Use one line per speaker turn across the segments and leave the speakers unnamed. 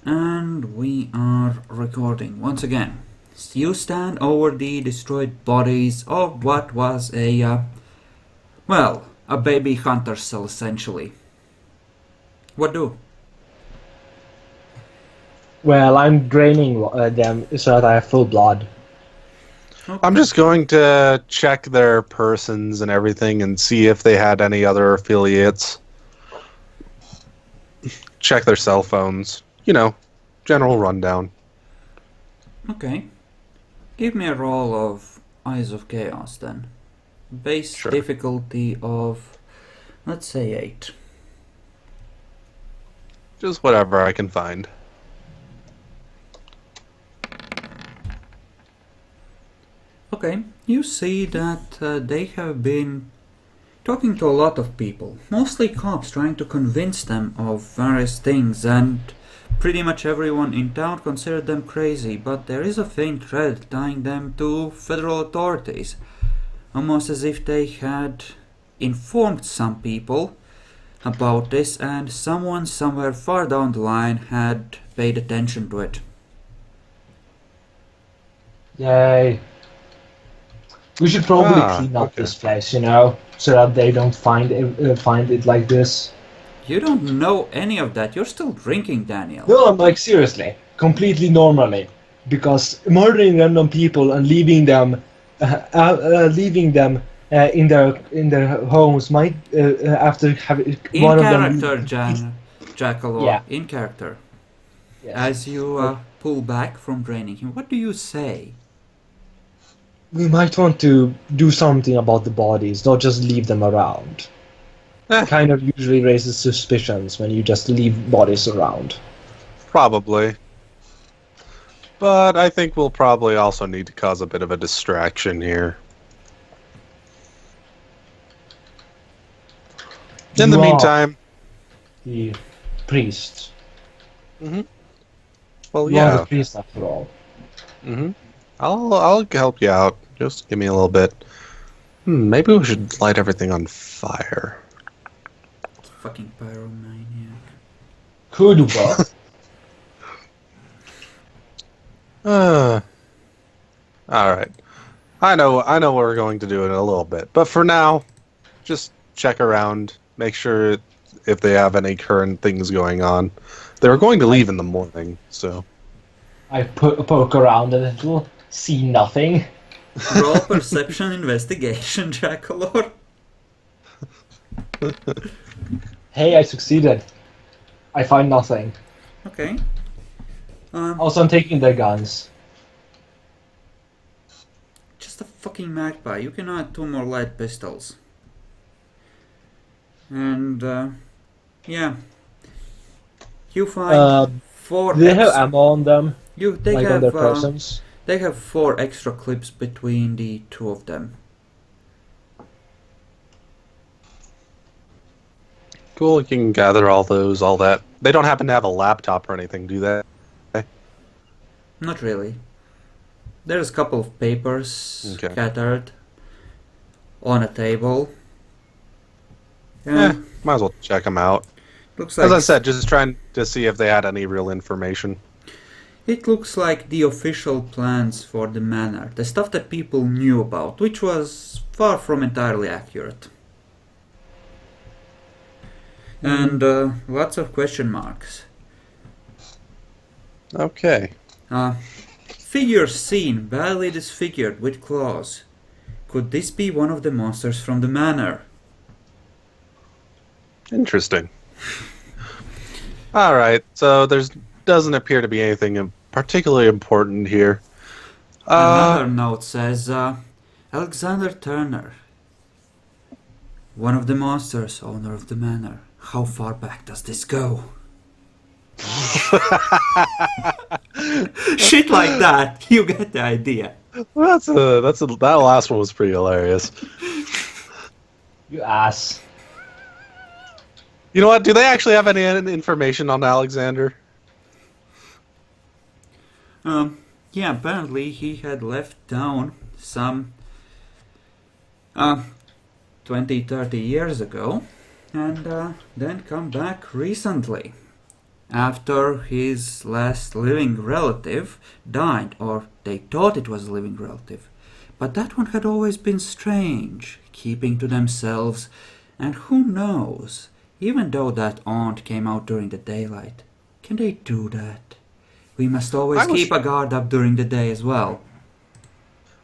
And we are recording once again. You stand over the destroyed bodies of what was a baby hunter cell essentially. What do?
Well, I'm draining them so that I have full blood.
Okay.
I'm just going to check their persons and everything and see if they had any other affiliates. Check their cell phones. General rundown.
Okay. Give me a roll of Eyes of Chaos then. Base
Sure.
difficulty of, let's say, 8.
Just whatever I can find.
Okay, you see that they have been talking to a lot of people, mostly cops, trying to convince them of various things, and pretty much everyone in town considered them crazy, but there is a faint thread tying them to federal authorities, almost as if they had informed some people about this and someone somewhere far down the line had paid attention to it.
Yay. We should probably clean up this place, so that they don't find it like this.
You don't know any of that. You're still drinking, Daniel.
No, I'm like seriously, completely normally, because murdering random people and leaving them in their homes might after having
In
one
character,
of them.
Jackalour.
Yeah.
In character.
Yes.
As you pull back from draining him, what do you say?
We might want to do something about the bodies, not just leave them around. Kind of usually raises suspicions when you just leave bodies around.
Probably. But I think we'll probably also need to cause a bit of a distraction here. In the
You are
meantime...
the priest.
Well,
You are
yeah.
the priest after all.
I'll help you out. Just give me a little bit. Maybe we should light everything on fire.
Fucking pyromaniac.
Could work.
Alright. I know what we're going to do in a little bit. But for now, just check around. Make sure if they have any current things going on. They were going to leave in the morning, so...
I poke around a little, see nothing.
Roll perception investigation, Jackalour.
Hey, I succeeded. I find nothing.
Okay.
Also, I'm taking their guns.
Just a fucking magpie. You can add 2 more light pistols. And, yeah. You find 4
Do they have ammo on them?
They
on their persons?
They have 4 extra clips between the 2 of them.
Cool, you can gather all that. They don't happen to have a laptop or anything, do they?
Not really. There's a couple of papers scattered on a table. Yeah,
Might as well check them out.
looks like
As I said, just trying to see if they had any real information.
it looks like the official plans for the manor, the stuff that people knew about, which was far from entirely accurate. And lots of question marks.
Okay.
Figure seen, badly disfigured with claws. Could this be one of the monsters from the manor?
Interesting. Alright, so there doesn't appear to be anything particularly important here.
Another note says, Alexander Turner. One of the monsters, owner of the manor. How far back does this go? Shit like that. You get the idea.
That last one was pretty hilarious.
You ass.
You know what? Do they actually have any information on Alexander?
Yeah, apparently he had left town some 20, 30 years ago and then come back recently. after his last living relative died, or they thought it was a living relative. But that one had always been strange, keeping to themselves, and who knows, even though that aunt came out during the daylight, can they do that? We must always keep a guard up during the day as well.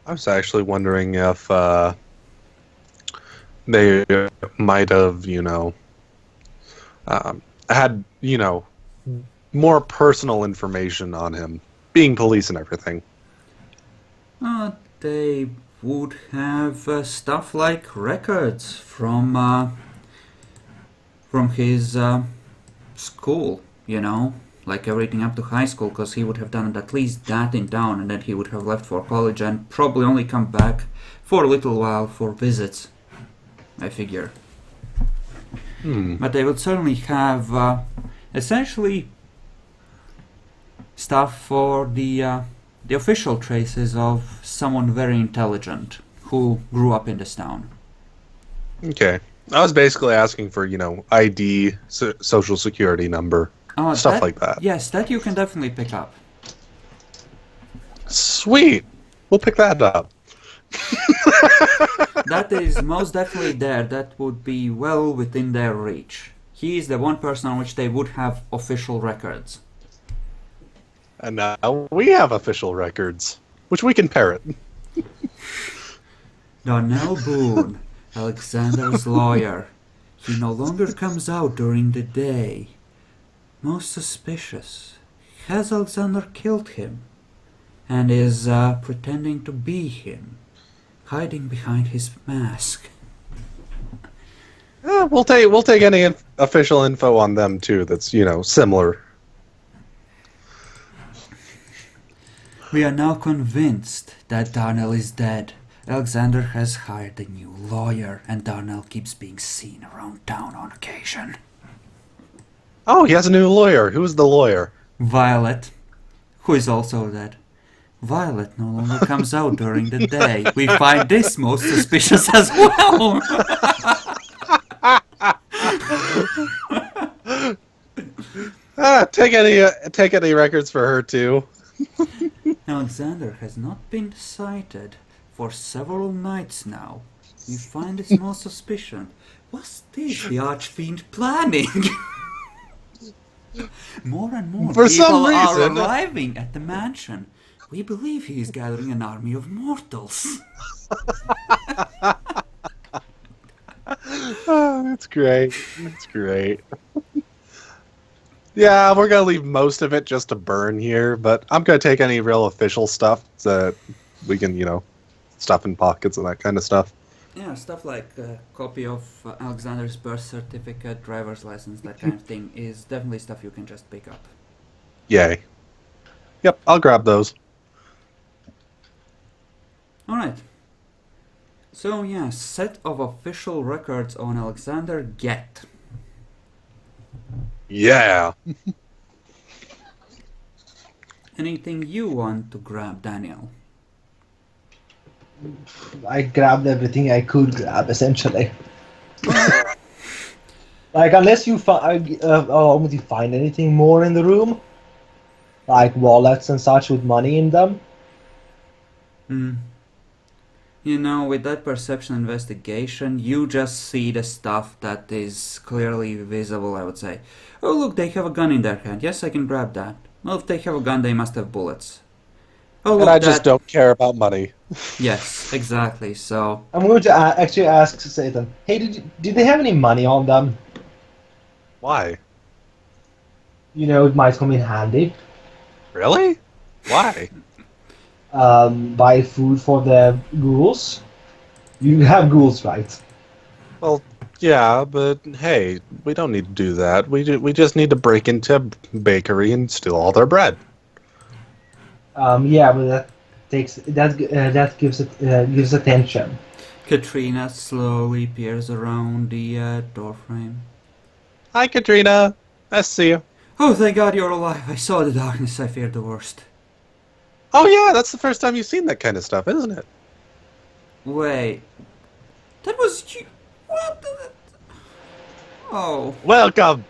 I was actually wondering if they might have, had, more personal information on him, being police and everything.
They would have stuff like records from his school, like everything up to high school, because he would have done at least that in town, and then he would have left for college and probably only come back for a little while for visits, I figure. But they would certainly have essentially stuff for the official traces of someone very intelligent who grew up in this town.
Okay. I was basically asking for, ID, social security number, stuff like that.
Yes, that you can definitely pick up.
Sweet. We'll pick that up.
That is most definitely there. That would be well within their reach. He is the one person on which they would have official records.
And now we have official records, which we can parrot.
Darnell Boone, Alexander's lawyer. He no longer comes out during the day. Most suspicious. Has Alexander killed him? And is pretending to be him, hiding behind his mask.
We'll take any official info on them too. That's similar.
We are now convinced that Darnell is dead. Alexander has hired a new lawyer, and Darnell keeps being seen around town on occasion.
Oh, he has a new lawyer. Who's the lawyer?
Violet, who is also dead. Violet no longer comes out during the day. We find this most suspicious as well.
Take any records for her too.
Alexander has not been sighted for several nights now. We find this most suspicious. Was this the Archfiend planning? More and more
For
people
some
are
reason.
arriving at the mansion. We believe he is gathering an army of mortals.
Oh, that's great. That's great. Yeah, we're gonna leave most of it just to burn here, but I'm gonna take any real official stuff that we can, stuff in pockets and that kind of stuff.
Yeah, stuff like a copy of Alexander's birth certificate, driver's license, that kind of thing is definitely stuff you can just pick up.
Yay. Yep, I'll grab those.
Alright. So yeah, set of official records on Alexander, get.
Yeah.
Anything you want to grab, Daniel?
I grabbed everything I could grab, essentially. Like, unless you would you find anything more in the room? Like wallets and such with money in them?
With that perception investigation, you just see the stuff that is clearly visible, I would say. Oh, look, they have a gun in their hand. Yes, I can grab that. Well, if they have a gun, they must have bullets. Oh, look,
And I just don't care about money.
Yes, exactly, so...
I'm going to actually ask Satan, hey, did they have any money on them?
Why?
It might come in handy.
Really? Why?
Buy food for the ghouls. You have ghouls, right?
Well, yeah, but hey, we don't need to do that. We just need to break into a bakery and steal all their bread.
Yeah, but that gives attention.
Katrina slowly peers around the doorframe.
Hi, Katrina. Nice to see you.
Oh, thank God you're alive. I saw the darkness. I feared the worst.
Oh yeah, that's the first time you've seen that kind of stuff, isn't it?
Wait. That was you. What? Oh.
Welcome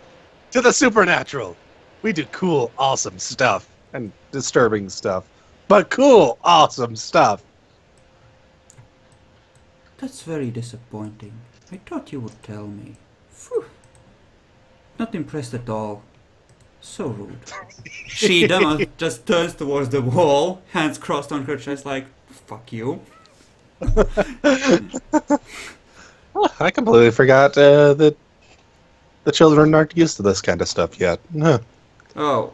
to the supernatural. We do cool, awesome stuff. And disturbing stuff. But cool, awesome stuff.
That's very disappointing. I thought you would tell me. Phew. Not impressed at all. So rude. She just turns towards the wall, hands crossed on her chest like, fuck you.
I completely forgot that the children aren't used to this kind of stuff yet. Huh.
Oh.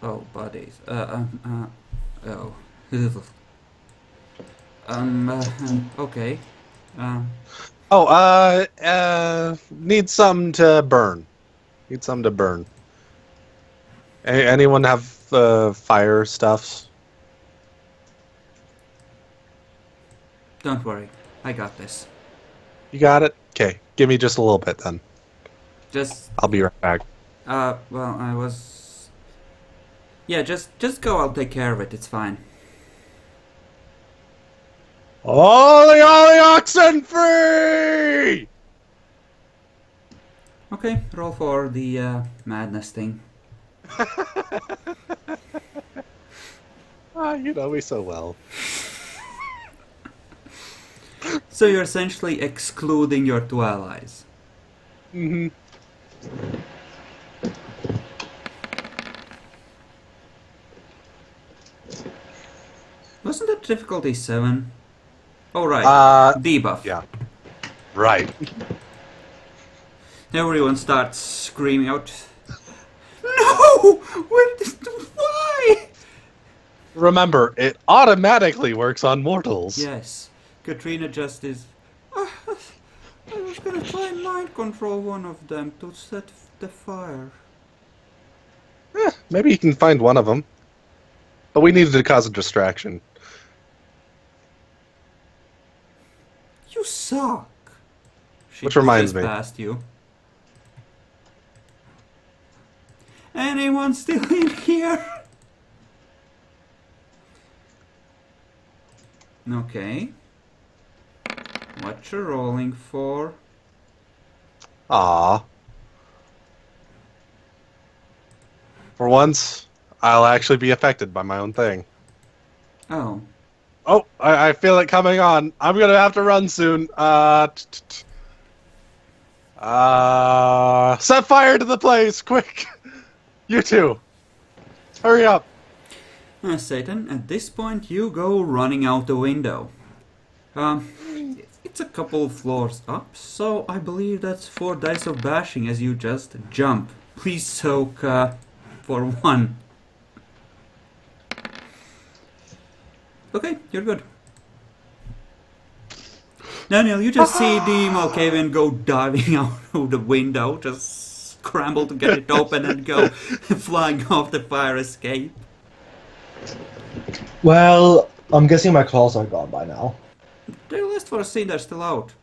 Oh, buddies. Oh. Okay.
Need some to burn. Need some to burn. Anyone have fire stuffs?
Don't worry. I got this.
You got it? Okay, give me just a little bit then.
Just,
I'll be right back.
well, I was... Yeah, just go, I'll take care of it, it's fine.
All the oxen free!
Okay, roll for the madness thing.
You know me so well.
So you're essentially excluding your two allies.
Mm-hmm.
Wasn't that difficulty 7? Oh, right. Debuff.
Yeah. Right.
Everyone starts screaming out, no! Why?
Remember, it automatically works on mortals.
Yes. Katrina just is... I was gonna try and mind control one of them to set the fire.
Maybe you can find one of them. But we needed to cause a distraction.
You suck!
Which reminds
pushes
me.
Past you. Anyone still in here? Okay. What you rolling for?
Ah. For once, I'll actually be affected by my own thing.
Oh.
Oh, I feel it coming on. I'm gonna have to run soon. Set fire to the place, quick! You two, hurry up.
Satan, at this point you go running out the window. It's a couple of floors up, so I believe that's 4 dice of bashing as you just jump. Please soak for 1. Okay, you're good. Daniel, you just see the Malkavian go diving out of the window, just scramble to get it open and go flying off the fire escape.
Well, I'm guessing my claws are gone by now.
They're list for a scene, they're still out.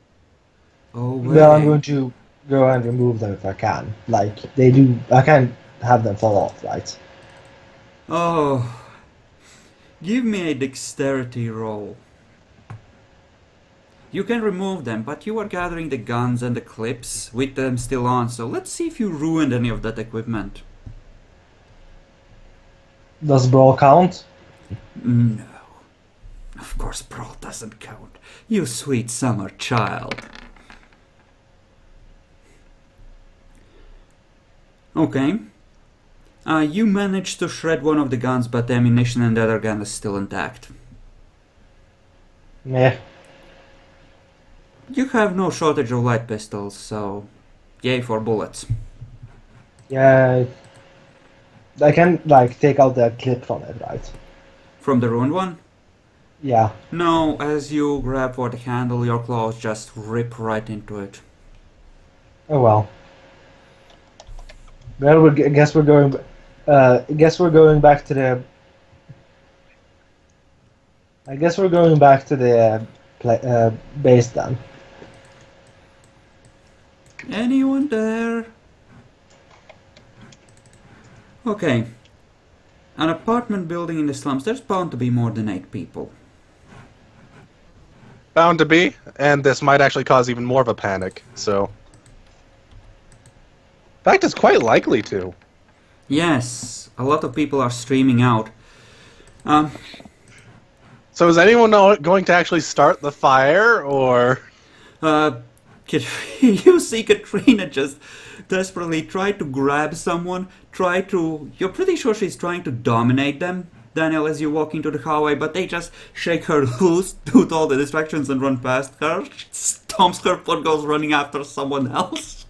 Oh, wait.
Well, I'm going to go and remove them if I can. Like, they do... I can't have them fall off, right?
Oh. Give me a dexterity roll. You can remove them, but you are gathering the guns and the clips with them still on, so let's see if you ruined any of that equipment.
Does Brawl count?
No. Of course Brawl doesn't count. You sweet summer child. Okay. You managed to shred one of the guns, but the ammunition and the other gun is still intact.
Meh.
You have no shortage of light pistols, so yay for bullets.
Yeah. I can, like, take out the clip from it, right?
From the ruined one?
Yeah.
No, as you grab for the handle, your claws just rip right into it.
Oh well. Well, I guess we're going. Guess we're going back to the. I guess we're going back to the base then.
Anyone there? Okay. An apartment building in the slums, there's bound to be more than 8 people.
Bound to be, and this might actually cause even more of a panic, so... In fact, it's quite likely to.
Yes, a lot of people are streaming out. Um,
So is anyone going to actually start the fire, or
uh, you see Katrina just desperately try to grab someone, you're pretty sure she's trying to dominate them, Daniel, as you walk into the hallway, but they just shake her loose, do all the distractions and run past her. She stomps her foot, goes running after someone else.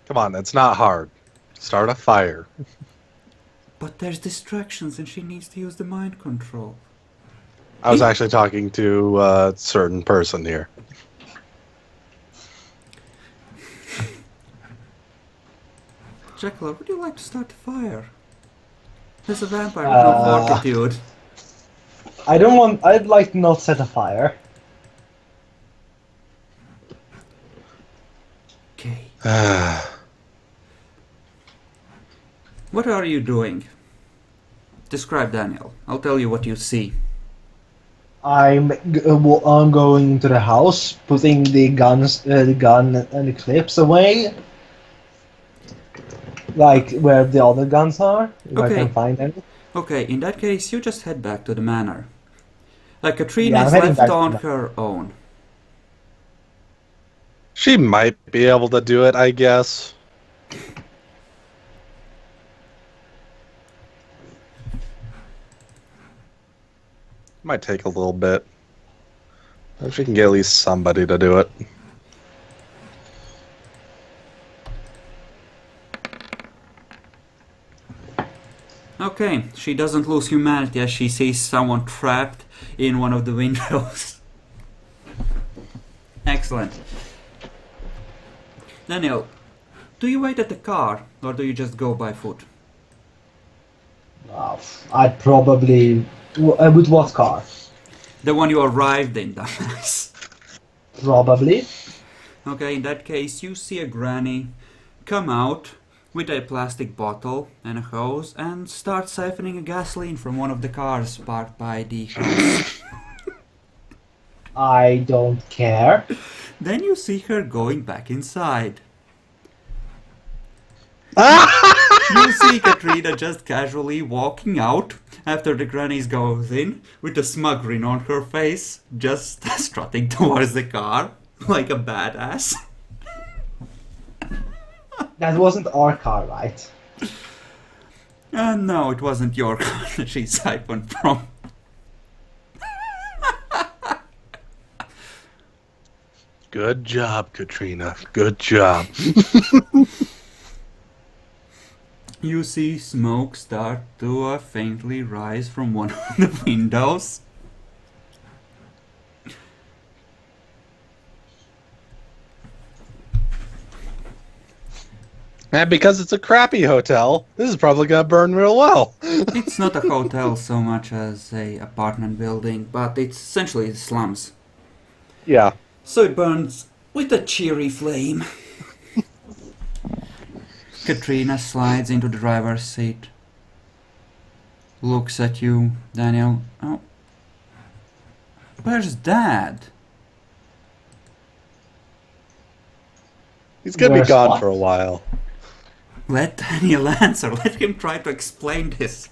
come on, it's not hard. Start a fire.
But there's distractions and she needs to use the mind control.
I was actually talking to a certain person here.
Jekyll, would you like to start the fire? There's a vampire with no fortitude.
I don't want. I'd like to not set a fire.
Okay. What are you doing? Describe, Daniel. I'll tell you what you see.
I'm going into the house, putting the gun and the clips away, like where the other guns are, if I
Okay.
can find any.
Okay, in that case, you just head back to the manor. Katrina
Yeah,
is
I'm heading
left
back to
on
the-
her own.
She might be able to do it, I guess. Might take a little bit. If she can get at least somebody to do it.
Okay, she doesn't lose humanity as she sees someone trapped in one of the windows. Excellent. Daniel, do you wait at the car or do you just go by foot?
I'd probably with what car?
The one you arrived in, dumbass.
Probably.
Okay, in that case, you see a granny come out with a plastic bottle and a hose and start siphoning a gasoline from one of the cars parked by the house.
I don't care.
Then you see her going back inside. You see Katrina just casually walking out after the granny goes in with a smug grin on her face, just strutting towards the car like a badass.
That wasn't our car, right?
No, it wasn't your car that she siphoned from.
Good job, Katrina. Good job.
You see smoke start to faintly rise from one of the windows.
And because it's a crappy hotel, this is probably gonna burn real well.
It's not a hotel so much as a apartment building, but it's essentially slums.
Yeah.
So it burns with a cheery flame. Katrina slides into the driver's seat. Looks at you, Daniel. Oh. Where's Dad?
He's gonna
Where's
be gone
what?
for a while.
Let Daniel answer. Let him try to explain this.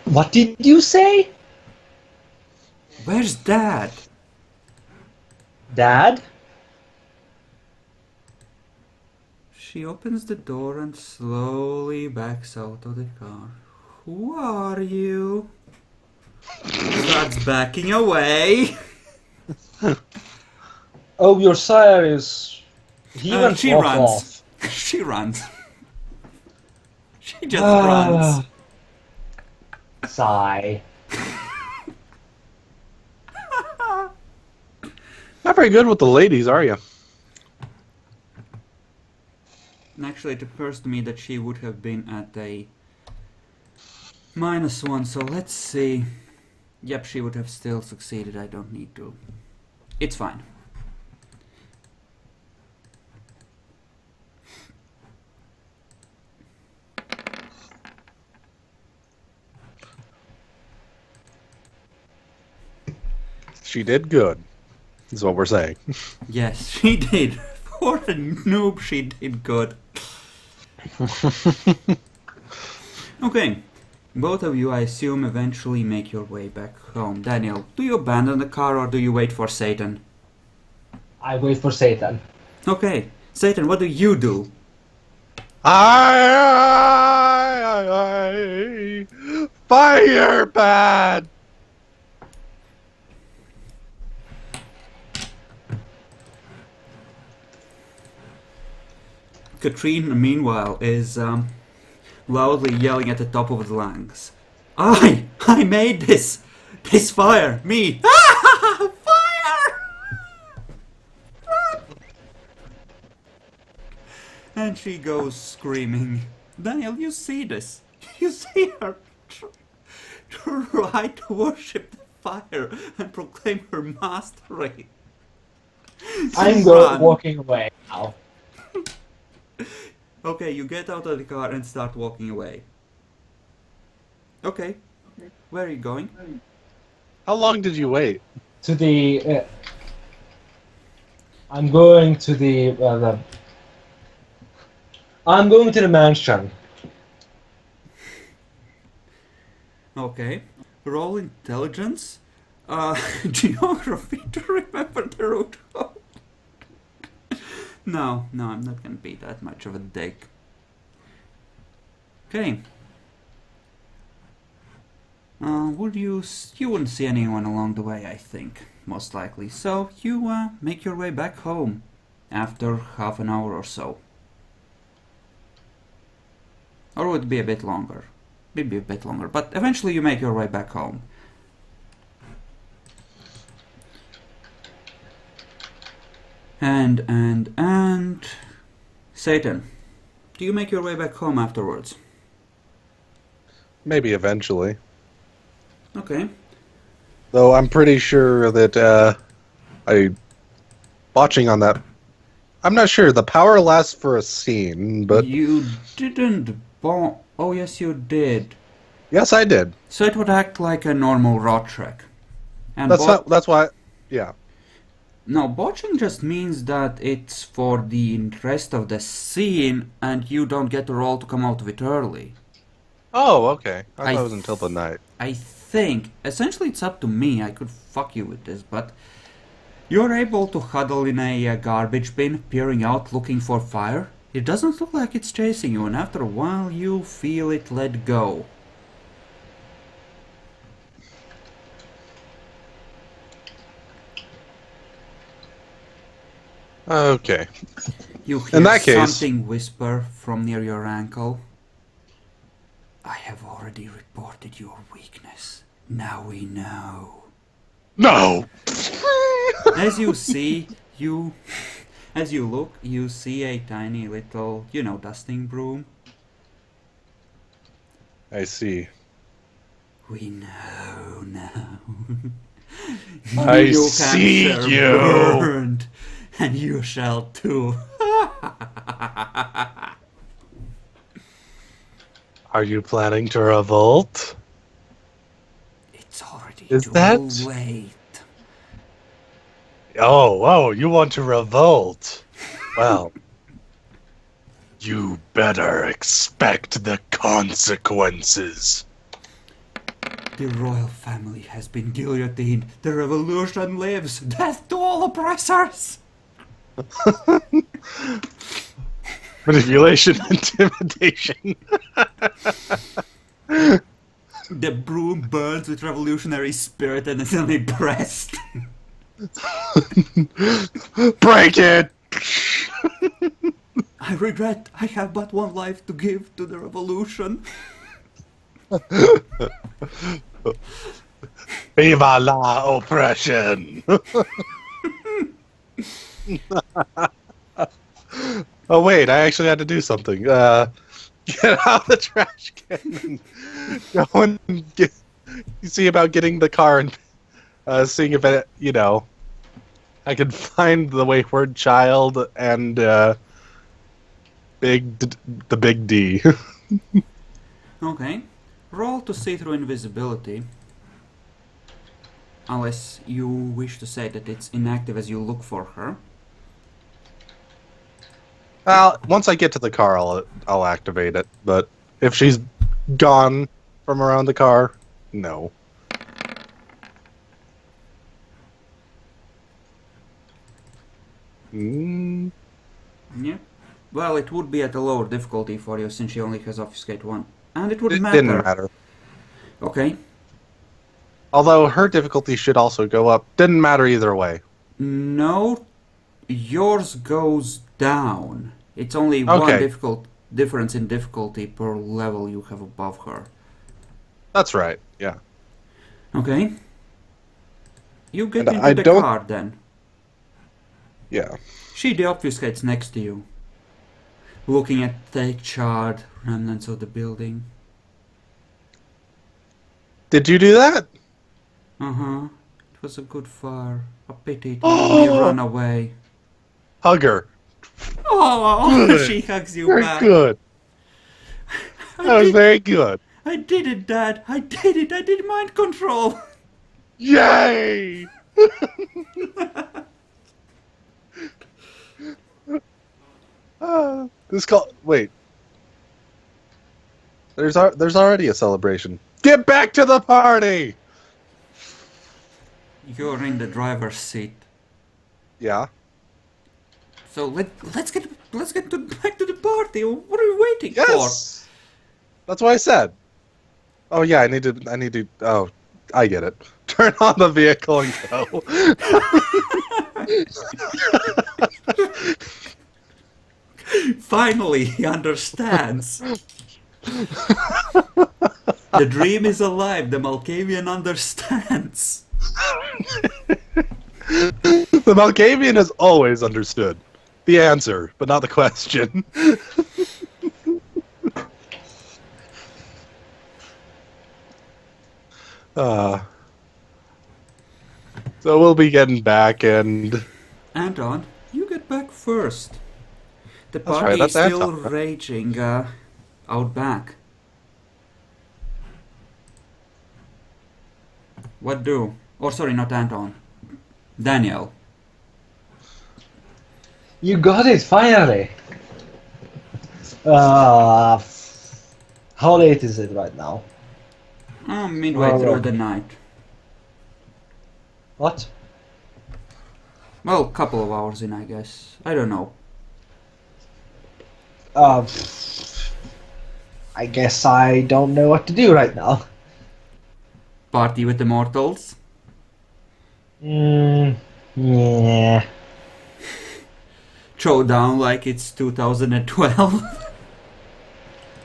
What did you say?
Where's Dad?
Dad?
She opens the door and slowly backs out of the car. Who are you? Starts backing away.
Oh, your sire is... He went
She
off
runs.
off.
She runs. She just runs.
Sigh.
Not very good with the ladies, are you?
And actually, it occurs to me that she would have been at a -1, so let's see. Yep, she would have still succeeded. I don't need to. It's fine.
She did good, is what we're saying.
Yes, she did. What a noob, she did good. Okay, both of you, I assume, eventually make your way back home. Daniel, do you abandon the car or do you wait for Satan?
I wait for Satan.
Okay, Satan, what do you do?
Fire bad.
Katrine, meanwhile, is loudly yelling at the top of the lungs. I made this! This fire! Me! Fire! And she goes screaming. Daniel, you see this? You see her try to worship the fire and proclaim her mastery.
I'm
Run.
walking away now.
Okay, you get out of the car and start walking away. Okay. Where are you going?
How long did you wait?
To the. I'm going to the. I'm going to the mansion.
Okay. Roll intelligence. Geography to remember the route home. No, I'm not gonna be that much of a dick. Okay. You wouldn't see anyone along the way, I think, most likely. So you make your way back home after half an hour or so. Or would it be a bit longer? Maybe a bit longer, but eventually you make your way back home. And Satan, do you make your way back home afterwards?
Maybe eventually.
Okay.
Though I'm pretty sure that watching on that, I'm not sure. The power lasts for a scene, but
You didn't oh yes you did.
yes, I did.
So it would act like a normal rot track. And
That's why. Yeah.
no, botching just means that it's for the rest of the scene and you don't get the roll to come out of it early.
Oh, okay. I
I
thought it was until the night.
I think, essentially it's up to me, I could fuck you with this, but you're able to huddle in a garbage bin, peering out looking for fire. It doesn't look like it's chasing you, and after a while you feel it let go.
Okay.
You hear
In that case-
something whisper from near your ankle. I have already reported your weakness. Now we know.
No.
As you see, as you look, you see a tiny little, dusting broom.
I see.
We know now.
I
Your
see
cancer
you.
burned, and you shall too.
Are you planning to revolt?
It's already
Is
too
that-
late.
Oh, you want to revolt? Well, you better expect the consequences.
The royal family has been guillotined. The revolution lives. Death to all oppressors!
Manipulation, intimidation.
The broom burns with revolutionary spirit and is unimpressed.
Break it!
I regret I have but one life to give to the revolution.
Viva la oppression! Oh wait, I actually had to do something. Get out the trash can and go and see about getting the car and seeing if it, I can find the wayward child and the big D.
Okay. Roll to see through invisibility. Unless you wish to say that it's inactive as you look for her.
Once I get to the car, I'll activate it. But if she's gone from around the car, no. Mm,
Yeah. Well, it would be at a lower difficulty for you since she only has Obfuscate 1. And it would
it
matter.
didn't matter.
Okay.
Although her difficulty should also go up. Didn't matter either way.
No, yours goes down. It's only
Okay.
one difference in difficulty per level you have above her.
That's right, yeah.
Okay. You get
And
into
I
the
don't-
car then.
Yeah.
She deobfuscates next to you, looking at the charred remnants of the building.
Did you do that?
Uh-huh. It was a good fire. A pity it made me run away.
Hug her.
Oh,
Good.
she hugs you
Very
back.
good. That was very good.
I did it, Dad. I did it. I did mind control.
Yay! This call. Wait. There's already a celebration. Get back to the party.
You're in the driver's seat.
Yeah.
So let's get back to the party. What are we waiting
Yes. That's what I said. Oh yeah, I need to. Oh, I get it. Turn on the vehicle and go.
for? Finally, he understands. The dream is alive. The Malkavian understands.
The Malkavian has always understood the answer, but not the question. So we'll be getting back, and
Anton, you get back first. The
That's right,
party
that's
is still
Anton.
raging out back. What do? Oh, sorry, not Anton. Daniel.
You got it, finally! How late is it right now?
Midway
Well,
through the night.
What?
Well, couple of hours in, I guess. I don't know.
I guess I don't know what to do right now.
Party with the mortals.
Yeah.
Throw down like it's 2012.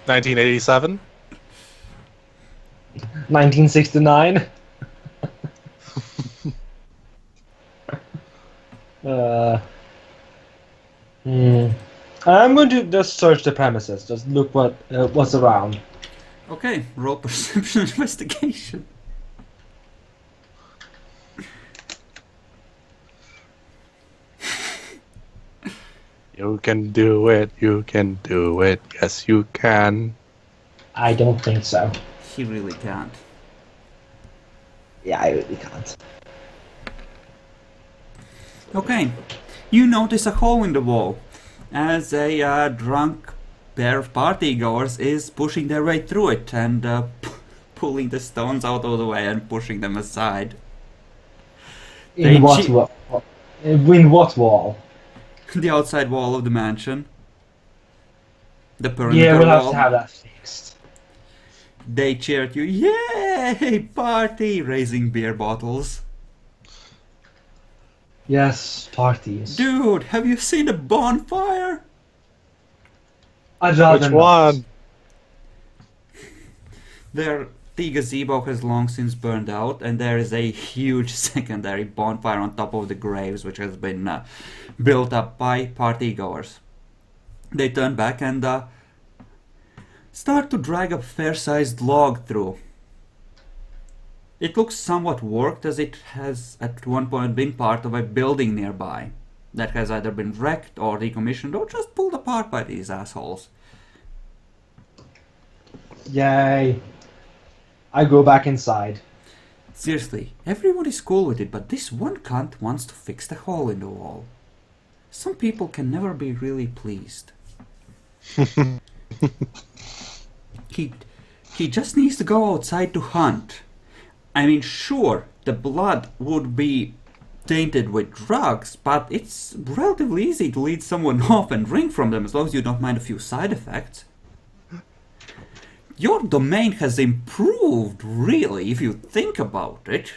1987.
1969. I'm going to just search the premises. Just look what's around.
Okay, roll perception investigation.
You can do it. You can do it. Yes, you can.
I don't think so.
He really can't.
Yeah, I really can't.
Okay, you notice a hole in the wall as a drunk pair of partygoers is pushing their way through it and pulling the stones out of the way and pushing them aside. They
In what
che-
wall? In what wall?
The outside wall of the mansion. The perimeter
Yeah, we'll have
wall.
to have that fixed.
They cheered you, yay, party, raising beer bottles.
Yes, parties.
Dude, have you seen a bonfire?
I'd rather
Which
not.
one?
The gazebo has long since burned out, and there is a huge secondary bonfire on top of the graves, which has been built up by partygoers. They turn back and start to drag a fair-sized log through. It looks somewhat worked, as it has at one point been part of a building nearby that has either been wrecked or decommissioned or just pulled apart by these assholes.
Yay. I go back inside.
Seriously, everyone is cool with it, but this one cunt wants to fix the hole in the wall. Some people can never be really pleased. He just needs to go outside to hunt. I mean, sure, the blood would be tainted with drugs, but it's relatively easy to lead someone off and drink from them as long as you don't mind a few side effects. Your domain has improved, really, if you think about it.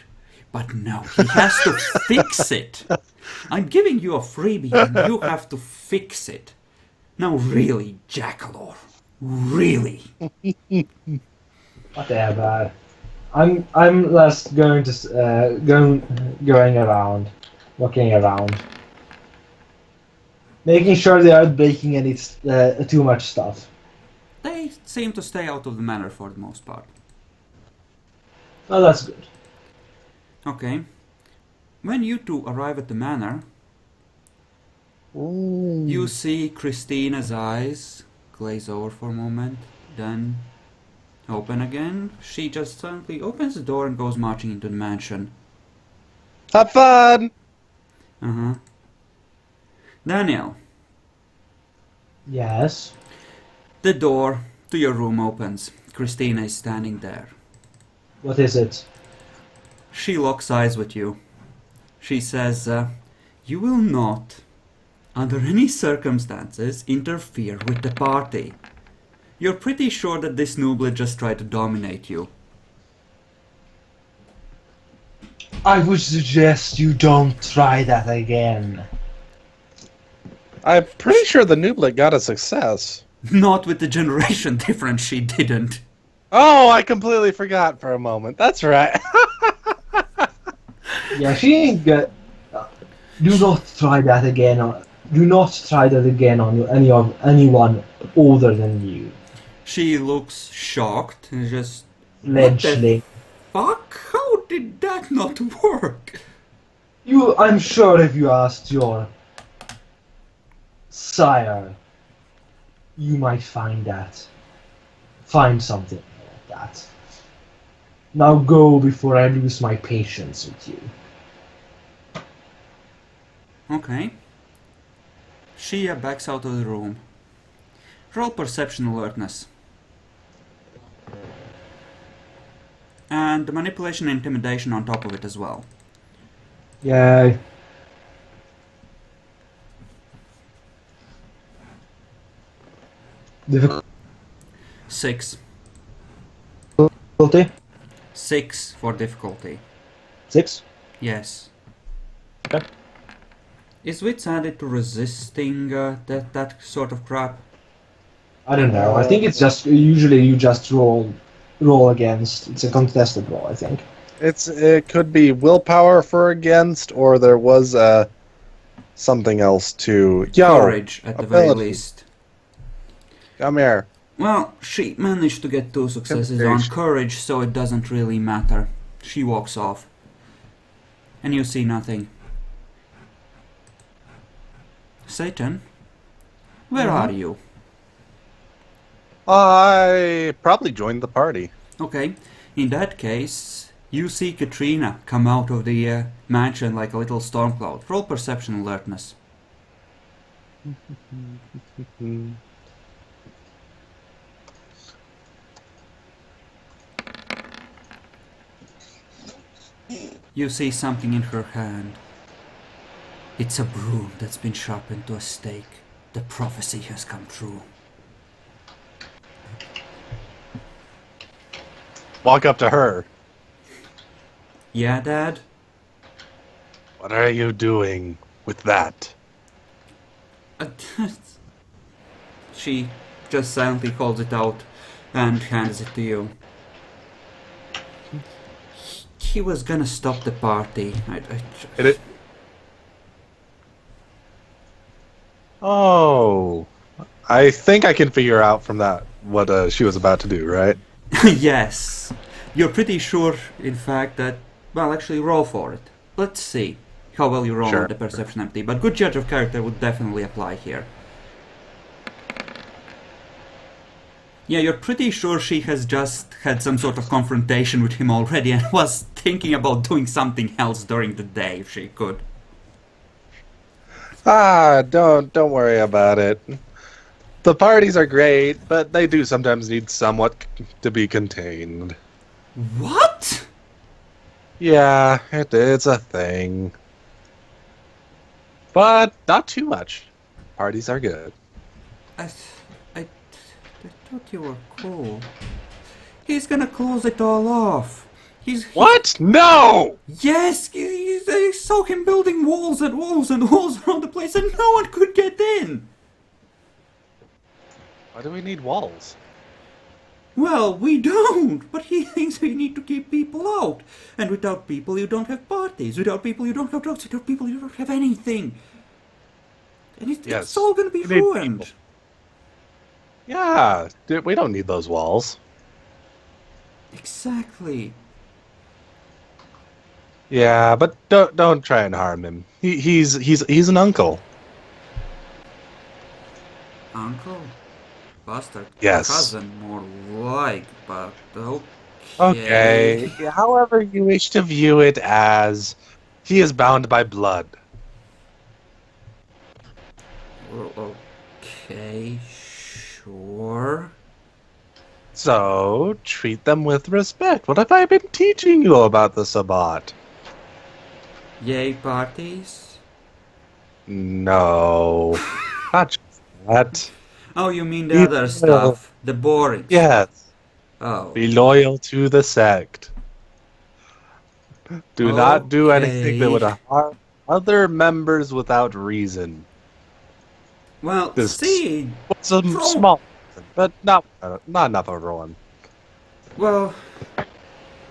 But no, he has to fix it. I'm giving you a freebie and you have to fix it. Now really, Jackalor. Really.
Whatever. I'm just going to going around, walking around, making sure they aren't breaking any too much stuff.
They seem to stay out of the manor for the most part.
Well, that's good.
Okay. When you two arrive at the manor,
Ooh.
you see Christina's eyes glaze over for a moment, then open again. She just suddenly opens the door and goes marching into the mansion.
Have fun!
Uh-huh. Daniel,
Yes.
the door to your room opens. Christina is standing there.
What is it?
She locks eyes with you. She says, you will not, under any circumstances, interfere with the party. You're pretty sure that this nooblet just tried to dominate you.
I would suggest you don't try that again.
I'm pretty sure the nooblet got a success.
Not with the generation difference, she didn't.
Oh, I completely forgot for a moment. That's right.
Yeah, she ain't good. Do not try that again. Do not try that again on anyone older than you.
She looks shocked and just...
Fledgling.
Fuck? How did that not work?
I'm sure if you asked your sire, you might find something like that. Now go before I lose my patience with you.
Okay. She backs out of the room. Roll perception alertness. And the manipulation and intimidation on top of it as well.
Yay. Difficulty?
6. 6 for difficulty.
6?
Yes.
Okay.
Is wits added to resisting that sort of crap?
I don't know. I think it's just usually you just roll against. It's a contested roll, I think.
It could be willpower for against, or there was something else too.
Courage, at the very least.
Come here.
Well, she managed to get 2 successes on courage, so it doesn't really matter. She walks off. And you see nothing. Satan, where are you?
I probably joined the party.
Okay, in that case, you see Katrina come out of the mansion like a little storm cloud. Roll perception alertness. You see something in her hand. It's a broom that's been sharpened to a stake. The prophecy has come true.
Walk up to her.
Yeah, Dad?
What are you doing with that?
She just silently holds it out and hands it to you. He was gonna stop the party.
Oh, I think I can figure out from that what she was about to do, right?
Yes. You're pretty sure, in fact, that... Well, actually, roll for it. Let's see how well you roll
Sure.
on the perception empty. But good judge of character would definitely apply here. Yeah, you're pretty sure she has just had some sort of confrontation with him already and was thinking about doing something else during the day if she could.
Don't worry about it. The parties are great, but they do sometimes need somewhat to be contained.
What?
Yeah, it's a thing. But not too much. Parties are good.
I, I thought you were cool. He's gonna close it all off. He's
What? No!
Yes, I saw him building walls and walls and walls around the place, and no one could get in.
Why do we need walls?
Well, we don't, but he thinks we need to keep people out. And without people, you don't have parties. Without people, you don't have drugs. Without people, you don't have anything. And it's
Yes.
all gonna be
We need
ruined.
people. Yeah, dude, we don't need those walls.
Exactly.
Yeah, but don't try and harm him. He's an uncle.
Uncle? Bastard.
Yes.
Cousin, more like, but okay.
Okay. However you wish to view it as, he is bound by blood.
Well, okay, sure.
So treat them with respect. What have I been teaching you about the Sabbat?
Yay parties?
No, not just that.
Oh, you mean the
Be
other
loyal.
stuff? The boring stuff.
Yes,
Oh.
be loyal to the sect. Do not do anything that would
Okay.
harm other members without reason.
Well,
This-
see,
Some
From-
small, reason, but not enough of one.
well,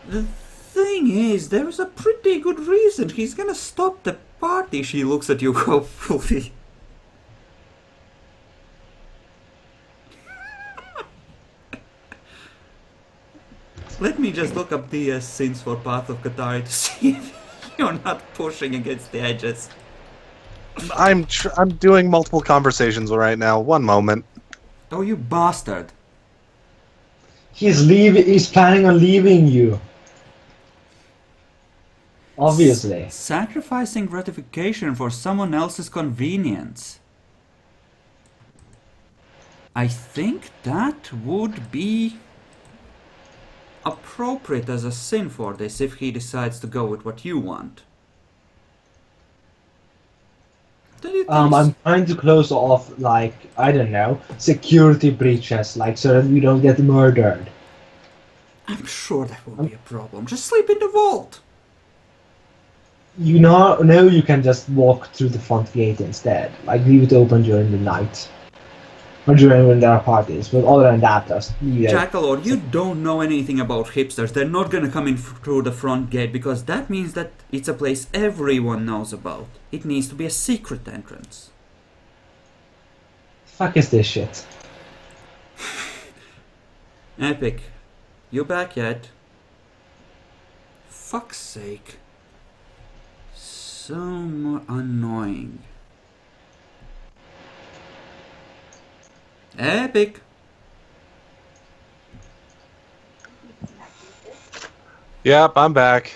the thing is, there's a pretty good reason he's gonna stop the party. She looks at you hopefully. Let me just look up the scenes for Path of Qatari to see if you're not pushing against the edges.
I'm doing multiple conversations right now. One moment.
Oh, you bastard.
He's planning on leaving you. Obviously.
Sacrificing gratification for someone else's convenience. I think that would be appropriate as a sin for this if he decides to go with what you want. Don't you think
I'm trying to close off, like, I don't know, security breaches, like, so that we don't get murdered.
I'm sure that won't be a problem. Just sleep in the vault.
You know you can just walk through the front gate instead. Like, leave it open during the night. Or during when there are parties. But other than that, just leave it.
Jackalord, you don't know anything about hipsters. They're not gonna come in through the front gate because that means that it's a place everyone knows about. It needs to be a secret entrance.
Fuck is this shit?
Epic. You back yet? Fuck's sake. So more annoying. Epic.
Yep, I'm back.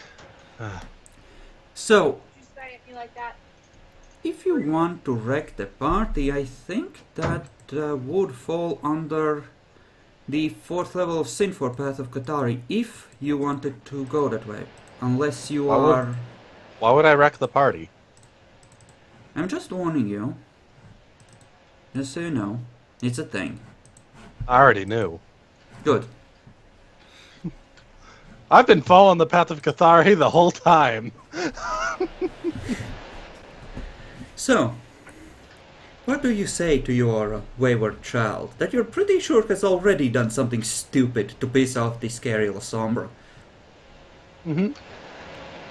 So,
You stay at me like that.
if you want to wreck the party, I think that would fall under the 4th level of Sin for Path of Qatari, if you wanted to go that way. Unless you
Why would-
are...
Why would I wreck the party?
I'm just warning you. Just so you know. It's a thing.
I already knew.
Good.
I've been following the path of Cathari the whole time.
So, what do you say to your wayward child that you're pretty sure has already done something stupid to piss off the scary La Sombra?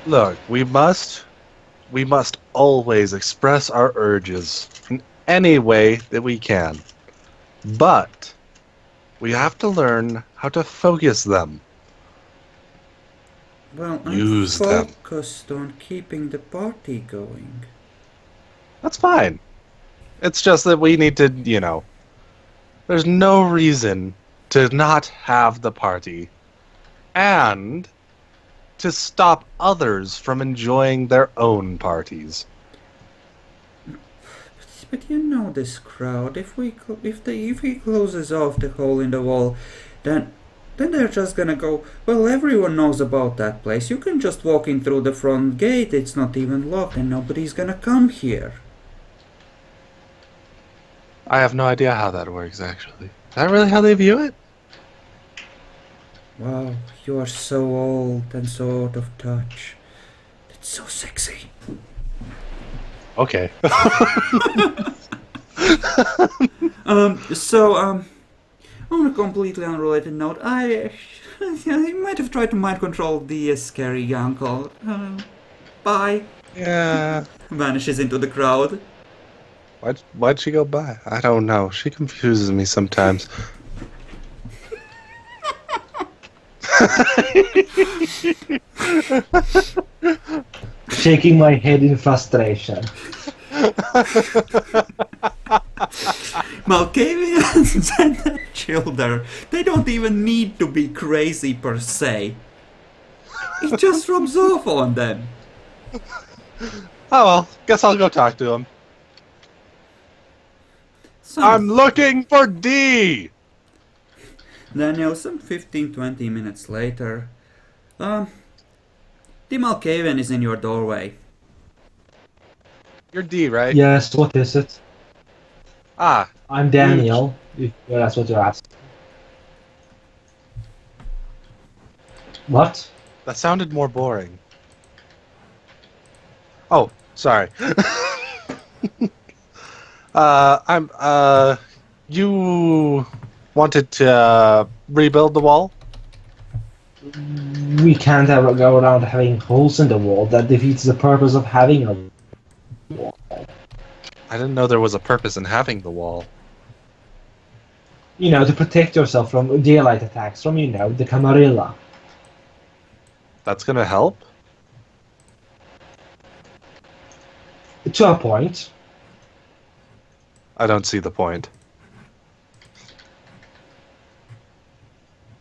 Look, we must always express our urges in any way that we can. But we have to learn how to focus them.
Well,
Use
I'm
them.
focused on keeping the party going.
That's fine. It's just that we need to, there's no reason to not have the party and to stop others from enjoying their own parties.
But you know this crowd. If he closes off the hole in the wall, then they're just gonna go. Well, everyone knows about that place. You can just walk in through the front gate. It's not even locked, and nobody's gonna come here.
I have no idea how that works, actually. Is that really how they view it?
Wow, you are so old and so out of touch. It's so sexy.
Okay.
On a completely unrelated note, I might have tried to mind control the scary uncle. Bye.
Yeah.
Vanishes into the crowd.
Why'd she go by? I don't know. She confuses me sometimes.
Shaking my head in frustration.
Malkavians and the children, they don't even need to be crazy per se. It just rubs off on them.
Oh well, guess I'll go talk to him. I'm looking for D!
Daniel, some 15-20 minutes later, the Malkavian is in your doorway.
You're D, right?
Yes, what is it?
Ah,
I'm Daniel. If that's what you're asking. What?
that sounded more boring. Oh, sorry. You wanted to rebuild the wall?
We can't ever go around having holes in the wall. That defeats the purpose of having a wall.
I didn't know there was a purpose in having the wall.
You know, to protect yourself from daylight attacks from, the Camarilla.
That's gonna help?
To a point.
I don't see the point.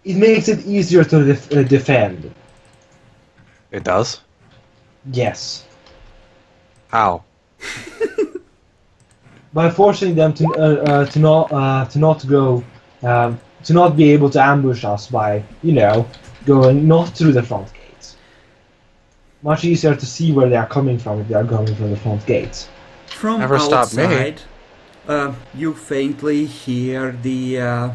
It makes it easier to defend.
It does?
Yes.
How?
By forcing them to not be able to ambush us by going not through the front gates. Much easier to see where they are coming from if they are coming from the front gates.
From
Never stopped me.
outside, you faintly hear the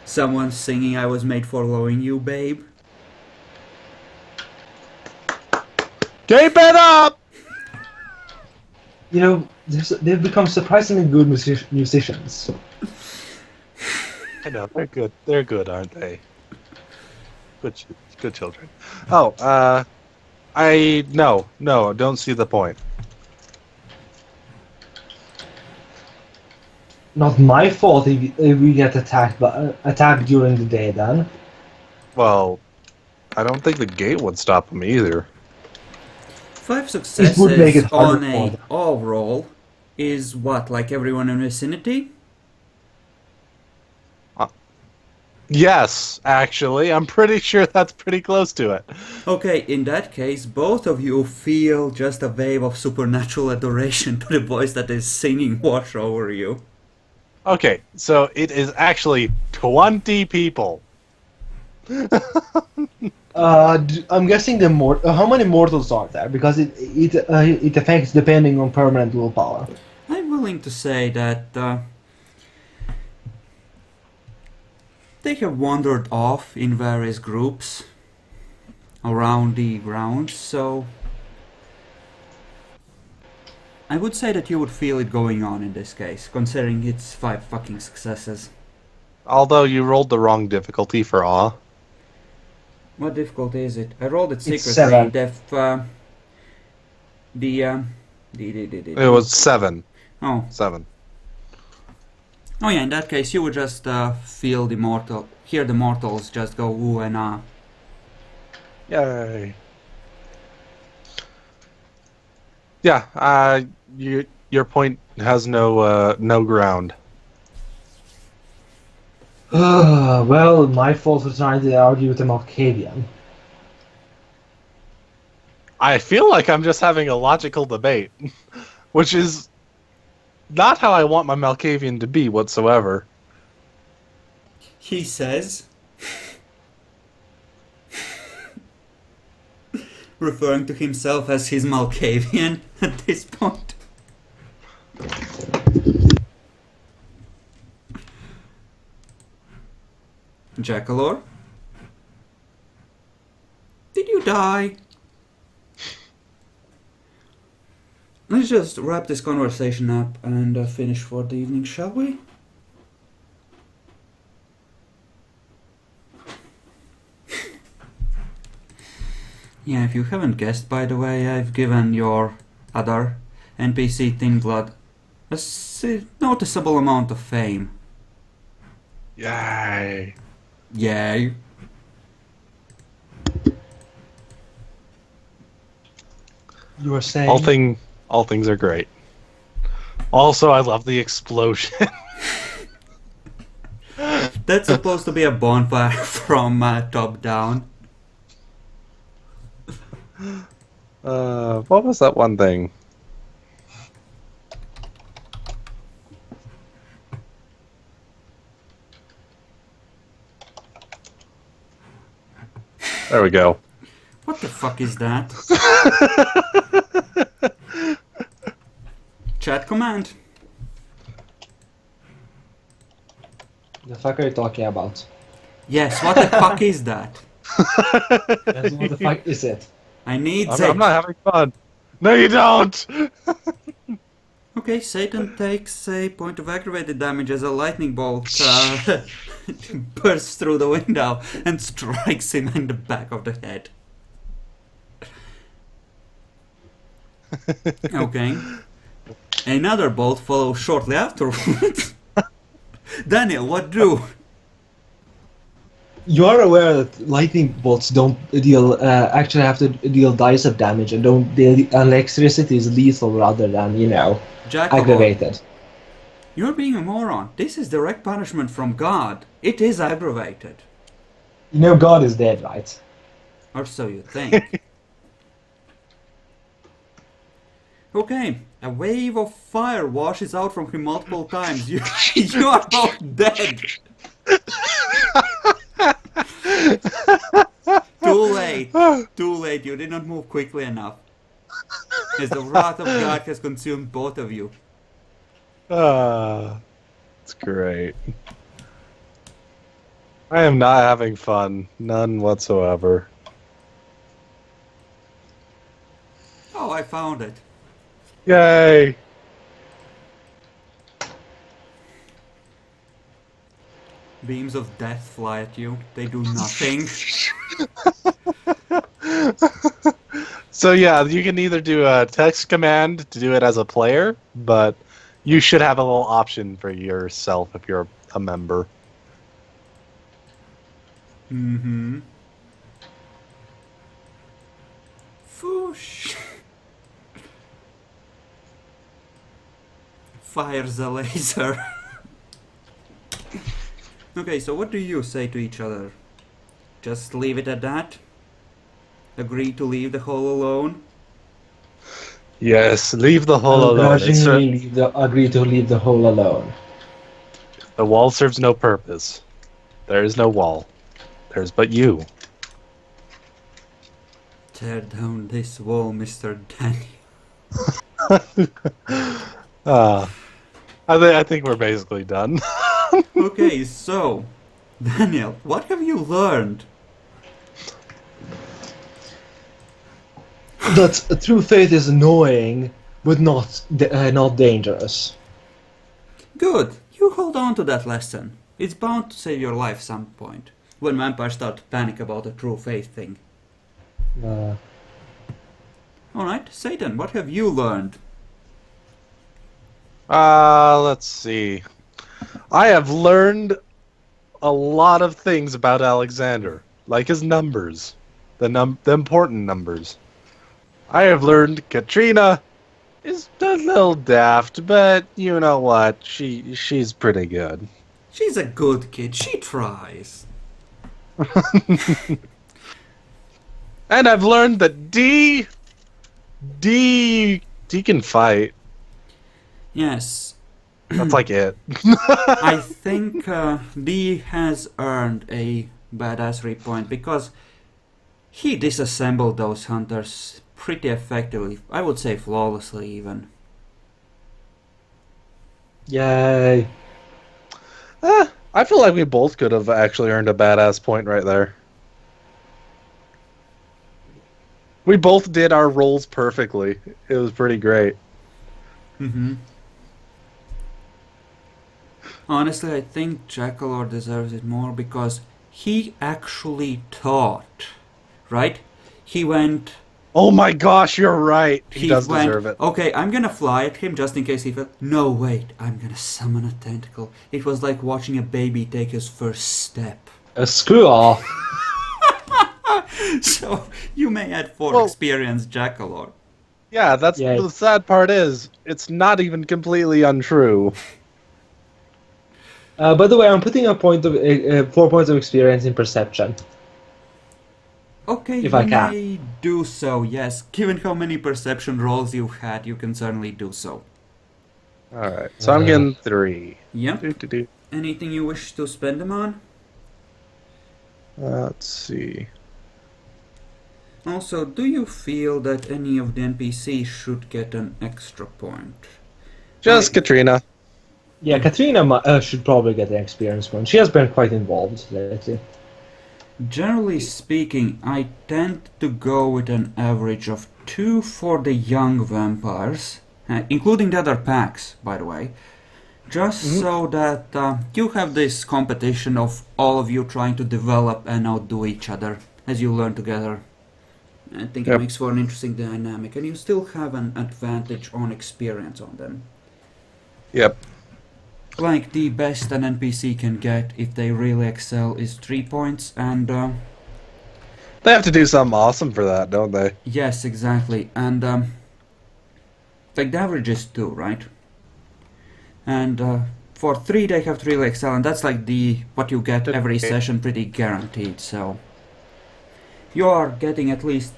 someone singing "I was made for loving you, babe."
Keep it up!
They've become surprisingly good musicians.
I know, they're good. They're good, aren't they? Good children. Oh, no, don't see the point.
Not my fault if we get attacked during the day then.
Well, I don't think the gate would stop them either.
5
It would make it
successes
harder
on
for
a
them.
overall is what, like everyone in the vicinity?
Yes, actually. I'm pretty sure that's pretty close to it.
Okay, in that case, both of you feel just a wave of supernatural adoration to the voice that is singing wash over you.
Okay, so it is actually 20 people.
I'm guessing how many mortals are there? Because it affects depending on permanent willpower.
I'm willing to say that they have wandered off in various groups around the grounds, so I would say that you would feel it going on in this case, considering it's 5 fucking successes.
Although you rolled the wrong difficulty for awe.
What difficulty is it? I rolled it
It's
secretly.
7.
It was 7.
Oh.
7.
Oh yeah, in that case you would just hear the mortals just go ooh and ah.
Yay. Yeah, your point has no ground.
Well, my fault for trying to argue with the Malkavian.
I feel like I'm just having a logical debate, which is not how I want my Malkavian to be whatsoever.
He says, referring to himself as his Malkavian at this point. Jackalor? Did you die? Let's just wrap this conversation up and finish for the evening, shall we? Yeah, if you haven't guessed, by the way, I've given your other NPC Thin Blood a noticeable amount of fame.
Yay.
Yay.
You were saying
All things are great. Also, I love the explosion.
That's supposed to be a bonfire from top down.
What was that one thing? There we go.
What the fuck is that? Chat command.
the fuck are you talking about?
Yes, what the fuck is that?
Yes, what the fuck is it?
I need
I'm not having fun. No, you don't!
Okay, Satan takes a point of aggravated damage as a lightning bolt bursts through the window and strikes him in the back of the head. Okay. Another bolt follows shortly afterwards. Daniel, what do?
You are aware that lightning bolts don't deal actually have to deal dice of damage and don't deal electricity is lethal rather than
Jacobo,
aggravated.
you're being a moron. This is direct punishment from God. It is aggravated.
You know God is dead, right?
Or so you think. Okay, a wave of fire washes out from him multiple times. You are both dead. Too late. Too late. You did not move quickly enough. As the wrath of God has consumed both of you.
It's great. I am not having fun. None whatsoever.
Oh, I found it.
Yay!
Beams of death fly at you. They do nothing.
So yeah, you can either do a text command to do it as a player, but you should have a little option for yourself if you're a member.
Mm-hmm. Foosh. Fires a laser. Okay, so what do you say to each other? Just leave it at that? Agree to leave the hole alone?
Yes, leave the hole alone.
Agree to leave the hole alone.
The wall serves no purpose. There is no wall. There's but you.
Tear down this wall, Mr. Daniel.
I think we're basically done.
Okay, so, Daniel, what have you learned?
That true faith is annoying, but not dangerous.
Good. You hold on to that lesson. It's bound to save your life some point. When vampires start to panic about the true faith thing. Alright, Satan, what have you learned?
Let's see. I have learned a lot of things about Alexander, like his numbers, the important numbers. I have learned Katrina is a little daft, but you know what? She's pretty good.
She's a good kid. She tries.
And I've learned that D can fight.
Yes,
That's like it.
I think D has earned a badassery point because he disassembled those hunters pretty effectively. I would say flawlessly, even.
Yay.
I feel like we both could have actually earned a badass point right there. We both did our roles perfectly. It was pretty great.
Mm-hmm. Honestly, I think Jackalor deserves it more because he actually taught, right? He went.
Oh my gosh, you're right. He does
went,
deserve it.
okay, I'm gonna fly at him just in case he fell. No, wait, I'm gonna summon a tentacle. It was like watching a baby take his first step.
Screw off.
So, you may add 4
Well-
experience, Jackalor.
Yeah, that's
Yeah.
the sad part is it's not even completely untrue.
By the way, I'm putting a point of 4 points of experience in perception.
Okay,
If
you
I can.
may do so, yes. Given how many perception rolls you've had, you can certainly do so.
All right, so I'm getting 3.
Yep.
Do.
Anything you wish to spend them on?
Let's see.
Also, do you feel that any of the NPCs should get an extra point?
Just Katrina.
Yeah, Katrina should probably get an experience point. She has been quite involved lately.
Generally speaking, I tend to go with an average of 2 for the young vampires, including the other packs, by the way, just so that you have this competition of all of you trying to develop and outdo each other as you learn together. I think it
Yep.
makes for an interesting dynamic, and you still have an advantage on experience on them.
Yep.
Like, the best an NPC can get if they really excel is 3 points, and
They have to do something awesome for that, don't they?
yes, exactly, and like the average is 2, right? And for 3 they have to really excel, and that's like what you get every
Okay.
session pretty guaranteed, so you are getting at least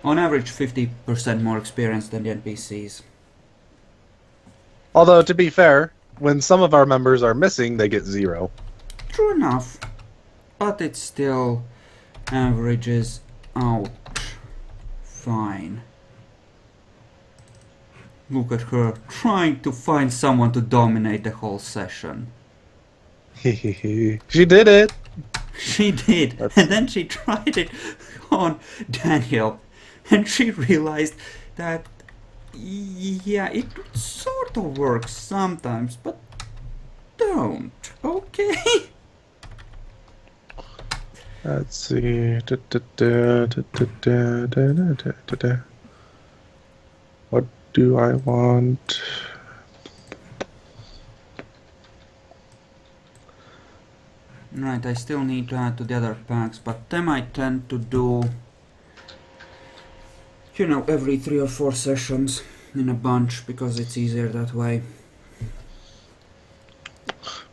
on average 50% more experience than the NPCs.
Although, to be fair, when some of our members are missing, they get 0.
True enough, but it still averages out fine. Look at her trying to find someone to dominate the whole session.
She did it.
She did,
That's-
and then she tried it on Daniel, and she realized that yeah, it sort of works sometimes, but don't, okay?
Let's see. What do I want?
Right, I still need to add to the other packs, but them I tend to do, you know, every 3 or 4 sessions in a bunch because it's easier that way.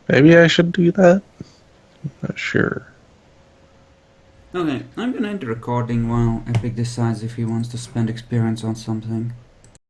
Maybe I should do that. Not sure.
Okay, I'm gonna end the recording while Epic decides if he wants to spend experience on something.